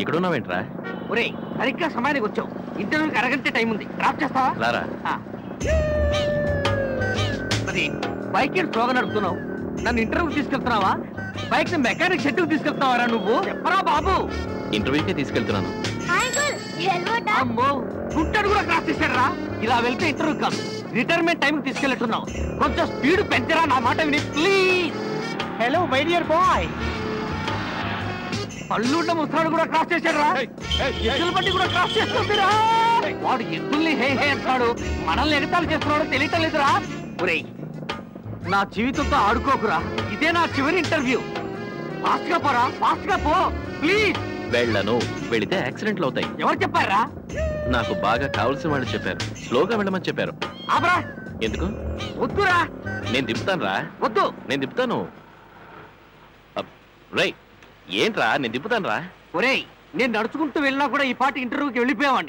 ఇక్కడున్నావేంట్రా? ఒరేయ్, సరిగ్గా సమయానికి వచ్చావు. ఇంటర్వ్యూకి అరగంట టైం ఉంది. డ్రాప్ చేస్తావా? రారా. మరి బైక్ స్లోగా నడుపుతున్నావు. నన్ను ఇంటర్వ్యూకి తీసుకెళ్తున్నావా? బైక్ మెకానిక్ షెడ్యూకి తీసుకెళ్తున్నావా నువ్వు? చెప్పరా బాబు. ఇంటర్వ్యూకే తీసుకెళ్తున్నాను. అమ్మో, గుంటడు కూడా క్రాస్ చేశాడు రా. ఇలా వెళ్తే ఇంటర్వ్యూ కాదు, రిటైర్మెంట్ టైంకి తీసుకెళ్తున్నావు. కొంచెం స్పీడ్ పెంచరా, నా మాట విని please. Hello my dear boy. పళ్ళుండ ముసలాడు కూడా క్రాస్ చేశాడు రా. ఎద్దుల బండి కూడా క్రాస్ చేస్తుందిరా. వాడు ఎద్దుల్ని హే హే అంటాడు, మనల్ని ఎగతాలు చేస్తున్నాడో తెలియటం లేదురా. ఒరేయ్, నా జీవితంతో ఆడుకోకురా. ఇదే నా చివరి ఇంటర్వ్యూ. ఫాస్ట్ గా పోరా, ఫాస్ట్ గా పో ప్లీజ్. వెళ్ళను. వెళితే యాక్సిడెంట్లు అవుతాయి. ఎవరు చెప్పారా? నాకు బాగా కావాల్సిన వాళ్ళు చెప్పారు. స్లోగా వెళ్ళమని చెప్పారు. ఆపరా. ఎందుకు? వద్దురా. నేను దింపుతాను రా. వద్దు. నేను దింపుతాను. రై, ఏంట్రా? నేను దింపుతాను రా. ఒరేయ్, నేను నడుచుకుంటూ వెళ్ళినా కూడా ఈ పాటి ఇంటర్వ్యూకి వెళ్ళిపోయావాడిని.